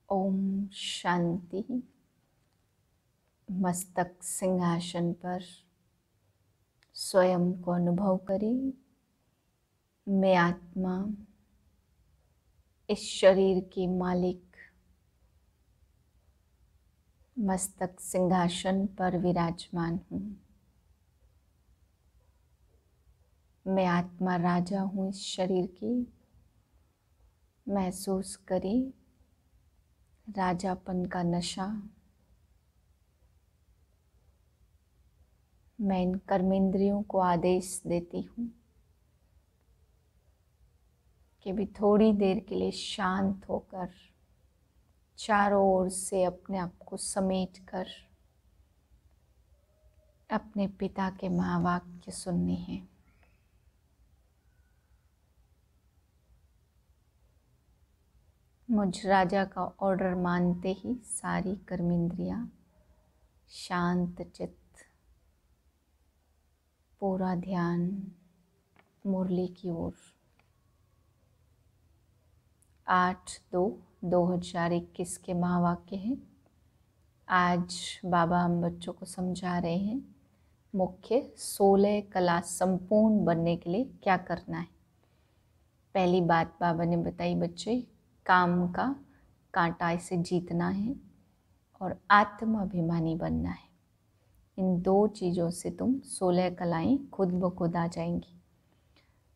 ओम शांति। मस्तक सिंहासन पर स्वयं को अनुभव करें। मैं आत्मा इस शरीर की मालिक मस्तक सिंहासन पर विराजमान हूँ। मैं आत्मा राजा हूँ इस शरीर की। महसूस करें राजापन का नशा। मैं इन कर्मेंद्रियों को आदेश देती हूँ कि भी थोड़ी देर के लिए शांत होकर चारों ओर से अपने आप को समेट कर अपने पिता के महावाक्य सुनने हैं। मुझ राजा का ऑर्डर मानते ही सारी कर्मेंद्रियां शांत चित्त, पूरा ध्यान मुरली की ओर। 8/2/2021 के महावाक्य हैं। आज बाबा हम बच्चों को समझा रहे हैं मुख्य 16 कला संपूर्ण बनने के लिए क्या करना है। पहली बात बाबा ने बताई बच्चे, काम का कांटा इसे जीतना है और आत्माभिमानी बनना है। इन दो चीज़ों से तुम 16 कलाएं खुद ब खुद आ जाएंगी।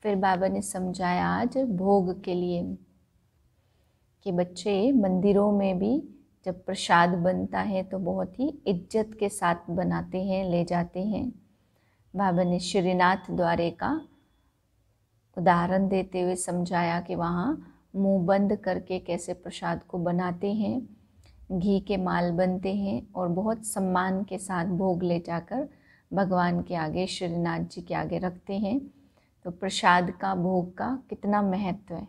फिर बाबा ने समझाया आज भोग के लिए कि बच्चे मंदिरों में भी जब प्रसाद बनता है तो बहुत ही इज्जत के साथ बनाते हैं, ले जाते हैं। बाबा ने श्रीनाथ द्वारे का उदाहरण देते हुए समझाया कि वहाँ मुंह बंद करके कैसे प्रसाद को बनाते हैं, घी के माल बनते हैं और बहुत सम्मान के साथ भोग ले जाकर भगवान के आगे, श्रीनाथ जी के आगे रखते हैं। तो प्रसाद का, भोग का कितना महत्व है।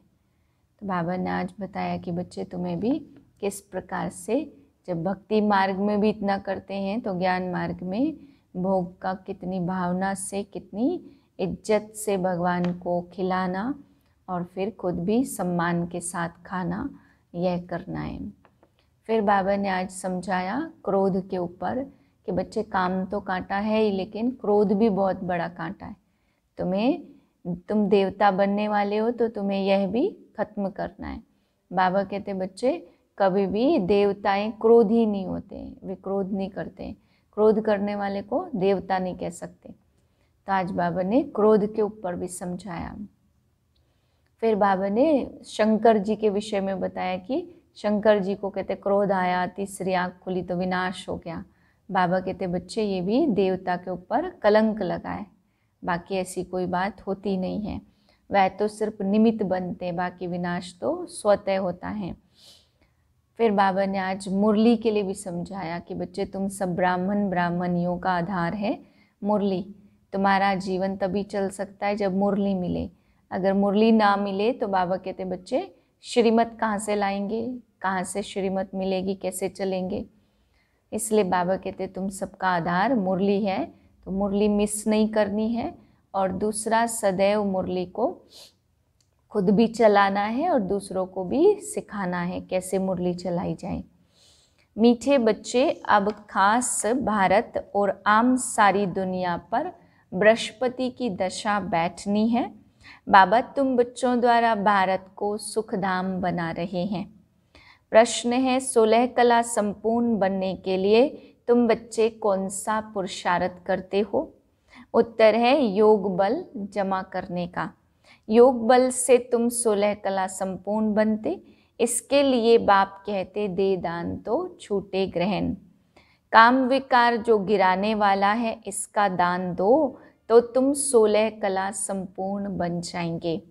तो बाबा ने आज बताया कि बच्चे तुम्हें भी किस प्रकार से जब भक्ति मार्ग में भी इतना करते हैं तो ज्ञान मार्ग में भोग का कितनी भावना से, कितनी इज्जत से भगवान को खिलाना और फिर खुद भी सम्मान के साथ खाना, यह करना है। फिर बाबा ने आज समझाया क्रोध के ऊपर कि बच्चे काम तो कांटा है ही, लेकिन क्रोध भी बहुत बड़ा कांटा है। तुम देवता बनने वाले हो तो तुम्हें यह भी खत्म करना है। बाबा कहते बच्चे कभी भी देवताएं क्रोधी नहीं होते, वे क्रोध नहीं करते। क्रोध करने वाले को देवता नहीं कह सकते। तो आज बाबा ने क्रोध के ऊपर भी समझाया। फिर बाबा ने शंकर जी के विषय में बताया कि शंकर जी को कहते क्रोध आया, तीसरी आँख खुली तो विनाश हो गया। बाबा कहते बच्चे ये भी देवता के ऊपर कलंक लगा है, बाकी ऐसी कोई बात होती नहीं है। वह तो सिर्फ निमित्त बनते, बाकी विनाश तो स्वतः होता है। फिर बाबा ने आज मुरली के लिए भी समझाया कि बच्चे तुम सब ब्राह्मणियों का आधार है मुरली। तुम्हारा जीवन तभी चल सकता है जब मुरली मिले। अगर मुरली ना मिले तो बाबा कहते बच्चे श्रीमत कहाँ से लाएंगे, कहाँ से श्रीमत मिलेगी, कैसे चलेंगे। इसलिए बाबा कहते तुम सबका आधार मुरली है, तो मुरली मिस नहीं करनी है। और दूसरा सदैव मुरली को खुद भी चलाना है और दूसरों को भी सिखाना है कैसे मुरली चलाई जाए। मीठे बच्चे, अब खास भारत और आम सारी दुनिया पर बृहस्पति की दशा बैठनी है। बाबा तुम बच्चों द्वारा भारत को सुखधाम बना रहे हैं। प्रश्न है 16 कला संपूर्ण बनने के लिए तुम बच्चे कौन सा पुरुषार्थ करते हो। उत्तर है योग बल जमा करने का। योग बल से तुम 16 कला संपूर्ण बनते। इसके लिए बाप कहते दे दान तो छूटे ग्रहण। काम विकार जो गिराने वाला है इसका दान दो तो तुम 16 कला संपूर्ण बन जाएंगे।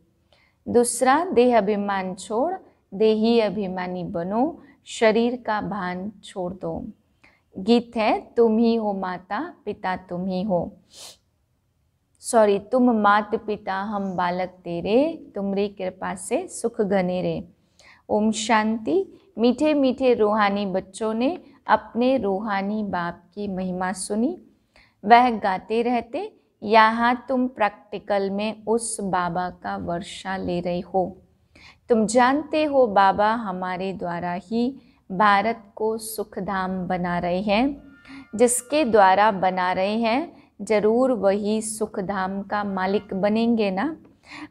दूसरा देह अभिमान छोड़ देही अभिमानी बनो, शरीर का भान छोड़ दो। गीत है तुम ही हो माता पिता तुम ही हो, तुम मात पिता हम बालक तेरे, तुमरी कृपा से सुख घने रे। ओम शांति। मीठे मीठे रूहानी बच्चों ने अपने रूहानी बाप की महिमा सुनी, वह गाते रहते। यहाँ तुम प्रैक्टिकल में उस बाबा का वर्षा ले रहे हो। तुम जानते हो बाबा हमारे द्वारा ही भारत को सुखधाम बना रहे हैं, जिसके द्वारा बना रहे हैं जरूर वही सुखधाम का मालिक बनेंगे ना।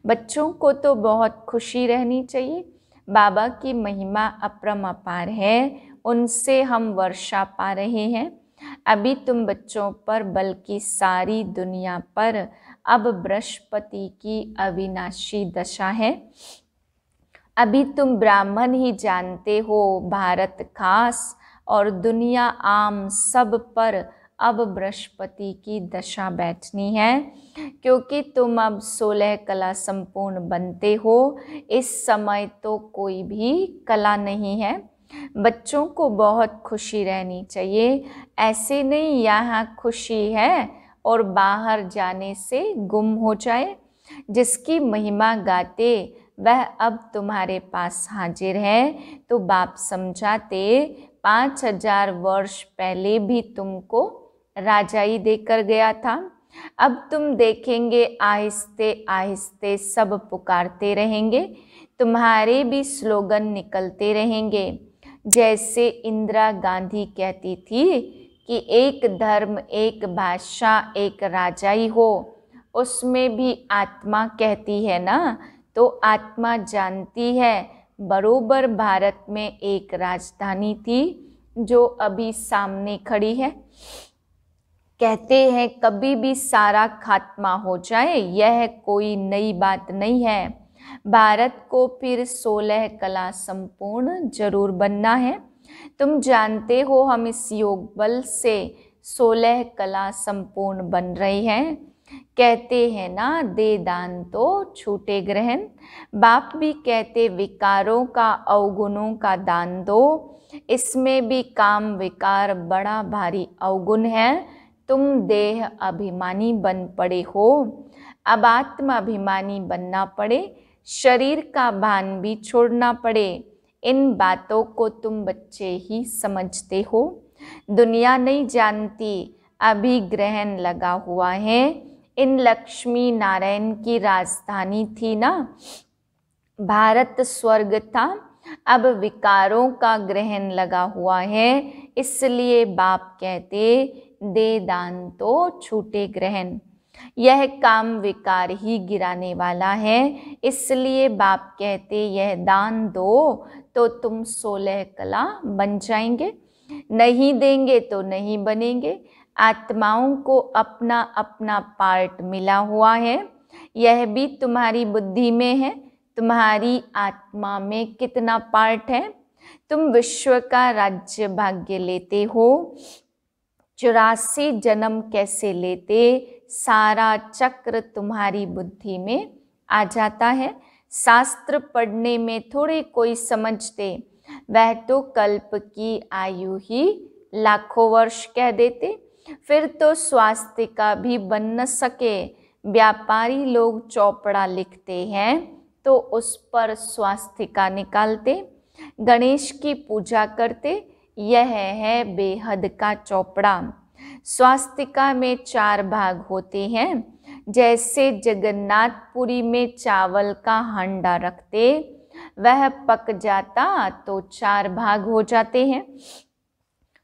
बच्चों को तो बहुत खुशी रहनी चाहिए। बाबा की महिमा अपरंपार है, उनसे हम वर्षा पा रहे हैं। अभी तुम बच्चों पर बल्कि सारी दुनिया पर अब बृहस्पति की अविनाशी दशा है। अभी तुम ब्राह्मण ही जानते हो, भारत खास और दुनिया आम सब पर अब बृहस्पति की दशा बैठनी है, क्योंकि तुम अब 16 कला संपूर्ण बनते हो। इस समय तो कोई भी कला नहीं है। बच्चों को बहुत खुशी रहनी चाहिए। ऐसे नहीं यहाँ खुशी है और बाहर जाने से गुम हो जाए। जिसकी महिमा गाते वह अब तुम्हारे पास हाजिर है। तो बाप समझाते 5000 वर्ष पहले भी तुमको राजाई देकर गया था। अब तुम देखेंगे आहिस्ते आहिस्ते सब पुकारते रहेंगे, तुम्हारे भी स्लोगन निकलते रहेंगे। जैसे इंदिरा गांधी कहती थी कि एक धर्म, एक भाषा, एक राजाई हो, उसमें भी आत्मा कहती है ना। तो आत्मा जानती है बरोबर भारत में एक राजधानी थी जो अभी सामने खड़ी है। कहते हैं कभी भी सारा खात्मा हो जाए, यह कोई नई बात नहीं है। भारत को फिर 16 कला संपूर्ण जरूर बनना है। तुम जानते हो हम इस योग बल से 16 कला संपूर्ण बन रहे हैं। कहते हैं ना, दे दान तो छूटे ग्रहण। बाप भी कहते विकारों का, अवगुणों का दान दो। इसमें भी काम विकार बड़ा भारी अवगुण है। तुम देह अभिमानी बन पड़े हो, अब आत्म अभिमानी बनना पड़े, शरीर का भान भी छोड़ना पड़े। इन बातों को तुम बच्चे ही समझते हो, दुनिया नहीं जानती। अभी ग्रहण लगा हुआ है। इन लक्ष्मी नारायण की राजधानी थी ना, भारत स्वर्ग था। अब विकारों का ग्रहण लगा हुआ है, इसलिए बाप कहते दे दान तो छूटे ग्रहण। यह काम विकार ही गिराने वाला है, इसलिए बाप कहते यह दान दो तो तुम 16 कला बन जाएंगे। नहीं देंगे तो नहीं बनेंगे। आत्माओं को अपना अपना पार्ट मिला हुआ है, यह भी तुम्हारी बुद्धि में है। तुम्हारी आत्मा में कितना पार्ट है? तुम विश्व का राज्य भाग्य लेते हो। 84 जन्म कैसे लेते, सारा चक्र तुम्हारी बुद्धि में आ जाता है। शास्त्र पढ़ने में थोड़े कोई समझते, वह तो कल्प की आयु ही लाखों वर्ष कह देते। फिर तो स्वास्तिका भी बन न सके। व्यापारी लोग चौपड़ा लिखते हैं तो उस पर स्वास्तिका निकालते। गणेश की पूजा करते, यह है बेहद का चौपड़ा। स्वास्तिका में 4 भाग होते हैं। जैसे जगन्नाथपुरी में चावल का हांडा रखते, वह पक जाता तो 4 भाग हो जाते हैं।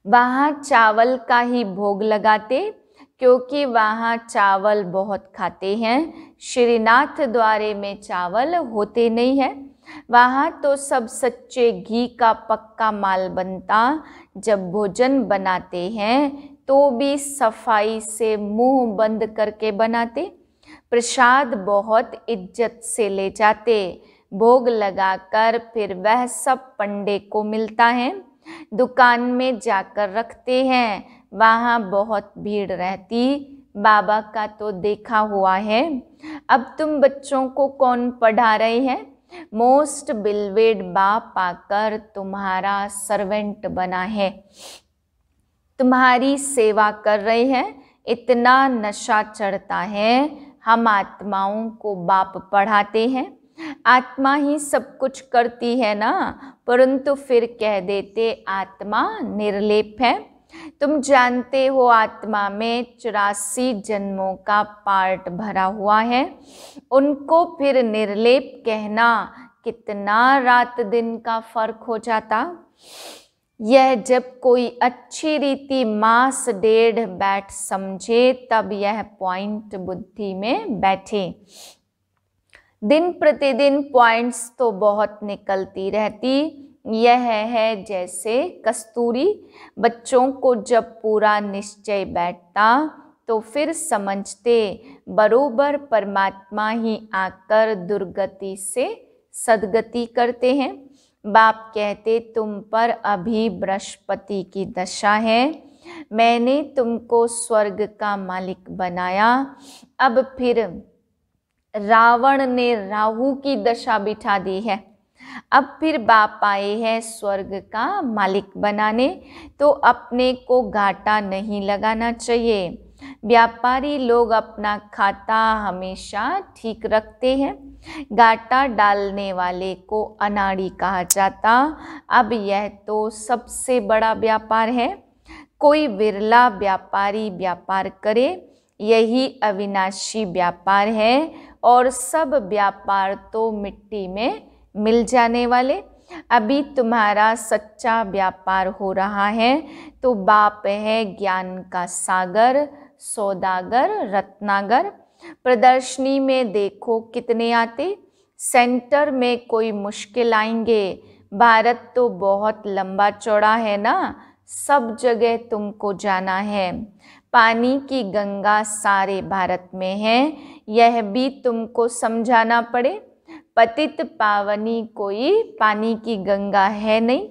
वहाँ चावल का ही भोग लगाते, क्योंकि वहाँ चावल बहुत खाते हैं। श्रीनाथ द्वारे में चावल होते नहीं है। वहाँ तो सब सच्चे घी का पक्का माल बनता। जब भोजन बनाते हैं तो भी सफाई से मुंह बंद करके बनाते। प्रसाद बहुत इज्जत से ले जाते। भोग लगाकर फिर वह सब पंडे को मिलता है। दुकान में जाकर रखते हैं, वहाँ बहुत भीड़ रहती। बाबा का तो देखा हुआ है। अब तुम बच्चों को कौन पढ़ा रहे हैं? मोस्ट बिलवेड बाप आकर तुम्हारा सर्वेंट बना है, तुम्हारी सेवा कर रहे हैं। इतना नशा चढ़ता है। हम आत्माओं को बाप पढ़ाते हैं। आत्मा ही सब कुछ करती है ना, परंतु फिर कह देते आत्मा निर्लेप है। तुम जानते हो आत्मा में 84 जन्मों का पार्ट भरा हुआ है। उनको फिर निर्लेप कहना, कितना रात दिन का फर्क हो जाता। यह जब कोई अच्छी रीति मास डेढ़ बैठ समझे, तब यह पॉइंट बुद्धि में बैठे। दिन प्रतिदिन पॉइंट्स तो बहुत निकलती रहती, यह है जैसे कस्तूरी। बच्चों को जब पूरा निश्चय बैठता तो फिर समझते बरोबर परमात्मा ही आकर दुर्गति से सद्गति करते हैं। बाप कहते तुम पर अभी बृहस्पति की दशा है, मैंने तुमको स्वर्ग का मालिक बनाया। अब फिर रावण ने राहु की दशा बिठा दी है, अब फिर बाप आए हैं स्वर्ग का मालिक बनाने, तो अपने को घाटा नहीं लगाना चाहिए। व्यापारी लोग अपना खाता हमेशा ठीक रखते हैं, घाटा डालने वाले को अनाड़ी कहा जाता। अब यह तो सबसे बड़ा व्यापार है, कोई विरला व्यापारी व्यापार करे, यही अविनाशी व्यापार है। और सब व्यापार तो मिट्टी में मिल जाने वाले। अभी तुम्हारा सच्चा व्यापार हो रहा है, तो बाप है ज्ञान का सागर, सौदागर, रत्नागर। प्रदर्शनी में देखो कितने आते, सेंटर में कोई मुश्किल आएंगे। भारत तो बहुत लंबा चौड़ा है ना, सब जगह तुमको जाना है। पानी की गंगा सारे भारत में है, यह भी तुमको समझाना पड़े। पतित पावनी कोई पानी की गंगा है नहीं,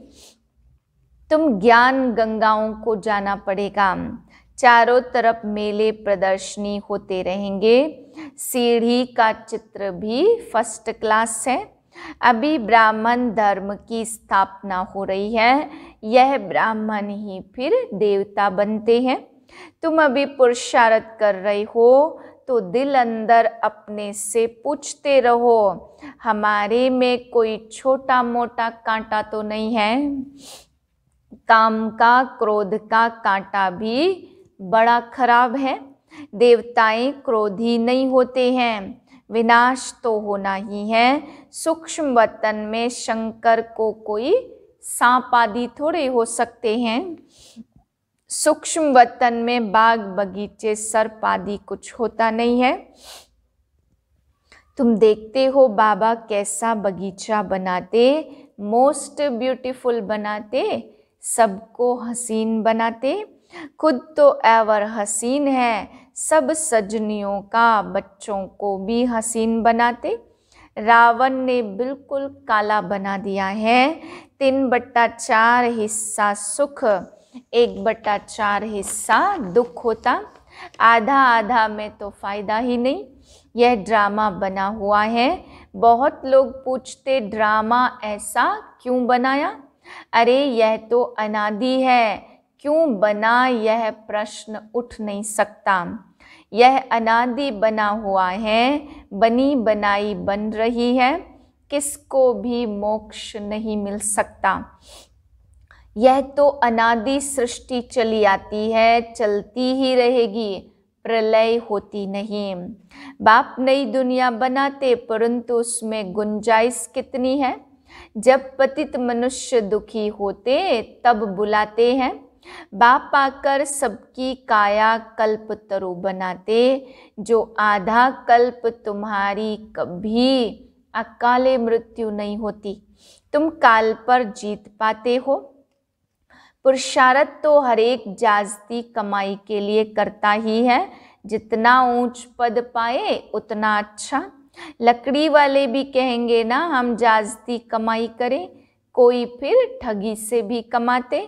तुम ज्ञान गंगाओं को जाना पड़ेगा। चारों तरफ मेले प्रदर्शनी होते रहेंगे। सीढ़ी का चित्र भी फर्स्ट क्लास है। अभी ब्राह्मण धर्म की स्थापना हो रही है, यह ब्राह्मण ही फिर देवता बनते हैं। तुम अभी पुरुषार्थ कर रहे हो, तो दिल अंदर अपने से पूछते रहो, हमारे में कोई छोटा मोटा कांटा तो नहीं है। काम का, क्रोध का कांटा भी बड़ा खराब है। देवताएं क्रोधी नहीं होते हैं, विनाश तो होना ही है। सूक्ष्म वतन में शंकर को कोई सांप आदि थोड़े हो सकते हैं। सूक्ष्म वतन में बाग बगीचे सर्प आदि कुछ होता नहीं है। तुम देखते हो बाबा कैसा बगीचा बनाते, मोस्ट ब्यूटीफुल बनाते, सबको हसीन बनाते। खुद तो एवर हसीन है, सब सजनियों का बच्चों को भी हसीन बनाते। रावण ने बिल्कुल काला बना दिया है। 3/4 हिस्सा सुख, 1/4 हिस्सा दुख होता। आधा आधा में तो फायदा ही नहीं। यह ड्रामा बना हुआ है। बहुत लोग पूछते ड्रामा ऐसा क्यों बनाया? अरे यह तो अनादि है, क्यों बना यह प्रश्न उठ नहीं सकता। यह अनादि बना हुआ है, बनी बनाई बन रही है, किसको भी मोक्ष नहीं मिल सकता। यह तो अनादि सृष्टि चली आती है, चलती ही रहेगी, प्रलय होती नहीं। बाप नई दुनिया बनाते, परंतु उसमें गुंजाइश कितनी है। जब पतित मनुष्य दुखी होते तब बुलाते हैं। बाप आकर सबकी काया कल्प तरु बनाते। जो आधा कल्प तुम्हारी कभी अकाले मृत्यु नहीं होती, तुम काल पर जीत पाते हो। पुरुषार्थ तो हर एक जाजती कमाई के लिए करता ही है, जितना ऊंच पद पाए उतना अच्छा। लकड़ी वाले भी कहेंगे ना हम जाजती कमाई करें, कोई फिर ठगी से भी कमाते।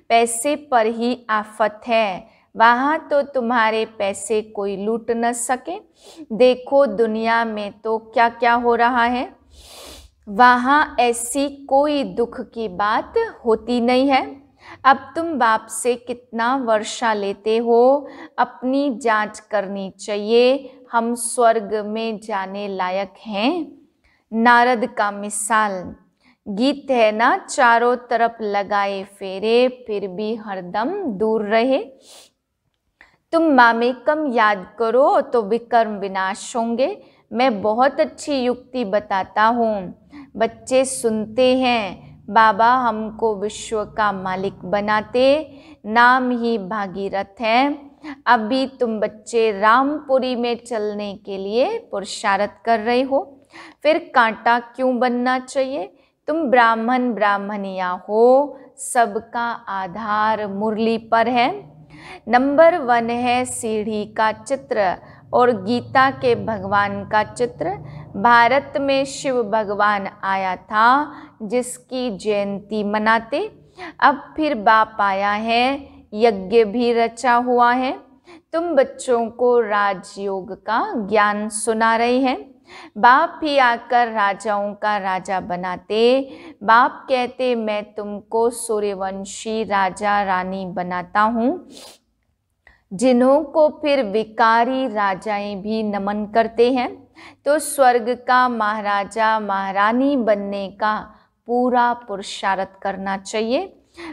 पैसे पर ही आफत है, वहाँ तो तुम्हारे पैसे कोई लूट न सके। देखो दुनिया में तो क्या क्या हो रहा है, वहाँ ऐसी कोई दुख की बात होती नहीं है। अब तुम बाप से कितना वर्षा लेते हो, अपनी जांच करनी चाहिए। हम स्वर्ग में जाने लायक हैं। नारद का मिसाल गीत है ना, चारों तरफ लगाए फेरे, फिर भी हरदम दूर रहे। तुम मामेकम याद करो तो विकर्म विनाश होंगे। मैं बहुत अच्छी युक्ति बताता हूँ, बच्चे सुनते हैं, बाबा हमको विश्व का मालिक बनाते, नाम ही भागीरथ है। अभी तुम बच्चे रामपुरी में चलने के लिए पुरुषार्थ कर रहे हो, फिर कांटा क्यों बनना चाहिए? तुम ब्राह्मण ब्राह्मणिया हो, सबका आधार मुरली पर है। नंबर 1 है सीढ़ी का चित्र और गीता के भगवान का चित्र। भारत में शिव भगवान आया था जिसकी जयंती मनाते। अब फिर बाप आया है, यज्ञ भी रचा हुआ है। तुम बच्चों को राजयोग का ज्ञान सुना रहे हैं। बाप ही आकर राजाओं का राजा बनाते। बाप कहते मैं तुमको सूर्यवंशी राजा रानी बनाता हूँ, जिन्हों को फिर विकारी राजाएं भी नमन करते हैं। तो स्वर्ग का महाराजा महारानी बनने का पूरा पुरुषार्थ करना चाहिए।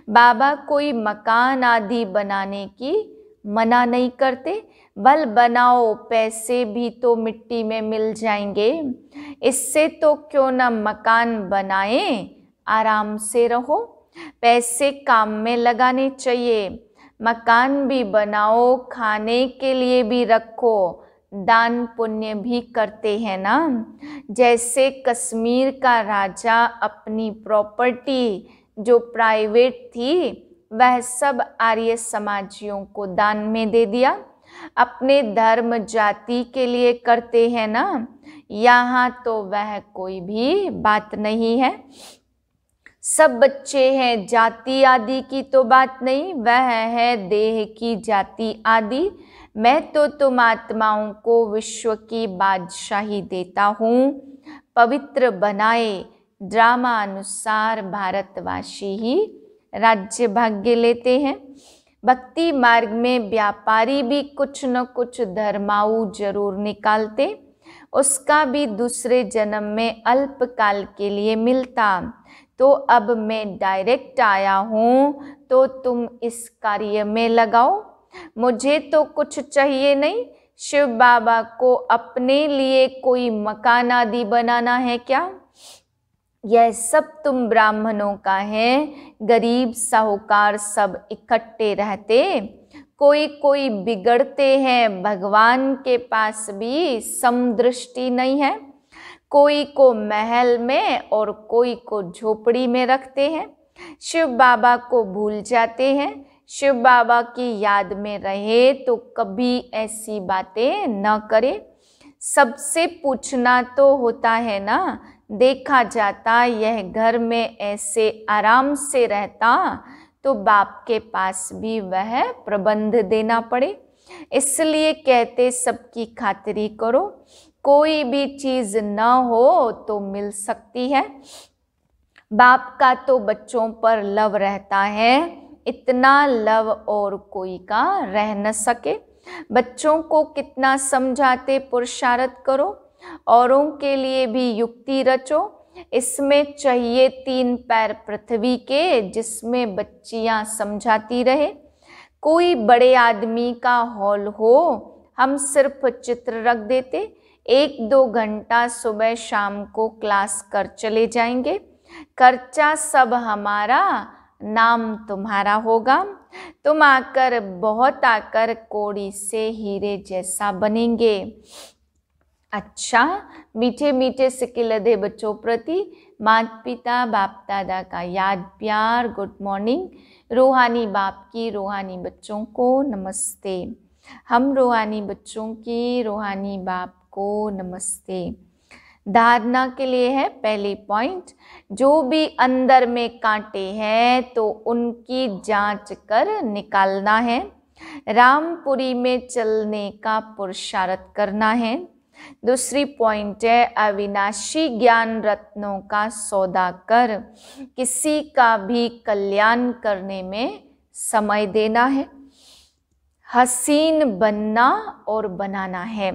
बाबा कोई मकान आदि बनाने की मना नहीं करते, बल बनाओ, पैसे भी तो मिट्टी में मिल जाएंगे। इससे तो क्यों न मकान बनाए, आराम से रहो। पैसे काम में लगाने चाहिए। मकान भी बनाओ, खाने के लिए भी रखो, दान पुण्य भी करते हैं ना। जैसे कश्मीर का राजा अपनी प्रॉपर्टी जो प्राइवेट थी वह सब आर्य समाजियों को दान में दे दिया। अपने धर्म जाति के लिए करते हैं ना। यहाँ तो वह कोई भी बात नहीं है। सब बच्चे हैं, जाति आदि की तो बात नहीं, वह है देह की जाति आदि। मैं तो तुम आत्माओं को विश्व की बादशाही देता हूँ। पवित्र बनाए ड्रामा अनुसार भारतवासी ही राज्य भाग्य लेते हैं। भक्ति मार्ग में व्यापारी भी कुछ न कुछ धर्माऊ जरूर निकालते, उसका भी दूसरे जन्म में अल्पकाल के लिए मिलता। तो अब मैं डायरेक्ट आया हूँ, तो तुम इस कार्य में लगाओ। मुझे तो कुछ चाहिए नहीं। शिव बाबा को अपने लिए कोई मकान आदि बनाना है क्या? यह सब तुम ब्राह्मणों का है। गरीब साहूकार सब इकट्ठे रहते, कोई कोई बिगड़ते हैं। भगवान के पास भी समदृष्टि नहीं है। कोई को महल में और कोई को झोपड़ी में रखते हैं। शिव बाबा को भूल जाते हैं। शिव बाबा की याद में रहे तो कभी ऐसी बातें न करे। सबसे पूछना तो होता है ना। देखा जाता यह घर में ऐसे आराम से रहता तो बाप के पास भी वह प्रबंध देना पड़े। इसलिए कहते सबकी खातिरी करो। कोई भी चीज न हो तो मिल सकती है। बाप का तो बच्चों पर लव रहता है, इतना लव और कोई का रह न सके। बच्चों को कितना समझाते पुरुषार्थ करो, औरों के लिए भी युक्ति रचो। इसमें चाहिए 3 पैर पृथ्वी के, जिसमें बच्चियां समझाती रहे। कोई बड़े आदमी का हॉल हो, हम सिर्फ चित्र रख देते। 1-2 घंटा सुबह शाम को क्लास कर चले जाएंगे। खर्चा सब हमारा, नाम तुम्हारा होगा। तुम आकर बहुत आकर कौड़ी से हीरे जैसा बनेंगे। अच्छा, मीठे मीठे सिक्के लदे बच्चों प्रति माता पिता बाप दादा का याद प्यार। Good morning. रूहानी बाप की रूहानी बच्चों को नमस्ते। हम रूहानी बच्चों की रूहानी बाप को नमस्ते। धारणा के लिए है पहली पॉइंट, जो भी अंदर में कांटे हैं तो उनकी जांच कर निकालना है। रामपुरी में चलने का पुरुषार्थ करना है। दूसरी पॉइंट है अविनाशी ज्ञान रत्नों का सौदा कर किसी का भी कल्याण करने में समय देना है। हसीन बनना और बनाना है।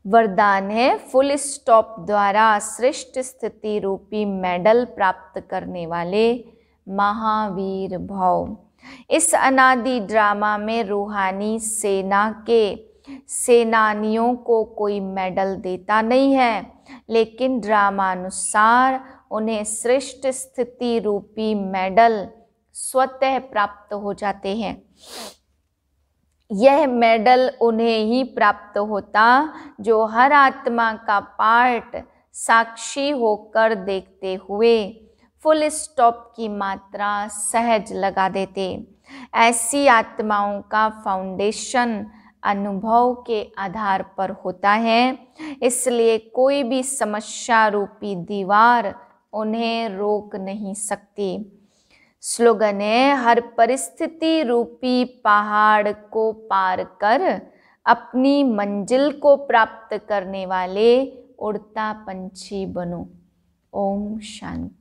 वरदान है फुल स्टॉप द्वारा श्रेष्ठ स्थिति रूपी मेडल प्राप्त करने वाले महावीर भाव। इस अनादि ड्रामा में रूहानी सेना के सेनानियों को कोई मेडल देता नहीं है, लेकिन ड्रामानुसार उन्हें श्रेष्ठ स्थिति रूपी मेडल स्वतः प्राप्त हो जाते हैं। यह मेडल उन्हें ही प्राप्त होता जो हर आत्मा का पार्ट साक्षी होकर देखते हुए फुल स्टॉप की मात्रा सहज लगा देते। ऐसी आत्माओं का फाउंडेशन अनुभव के आधार पर होता है, इसलिए कोई भी समस्या रूपी दीवार उन्हें रोक नहीं सकती। स्लोगन है, हर परिस्थिति रूपी पहाड़ को पार कर अपनी मंजिल को प्राप्त करने वाले उड़ता पंछी बनो। ओम शांति।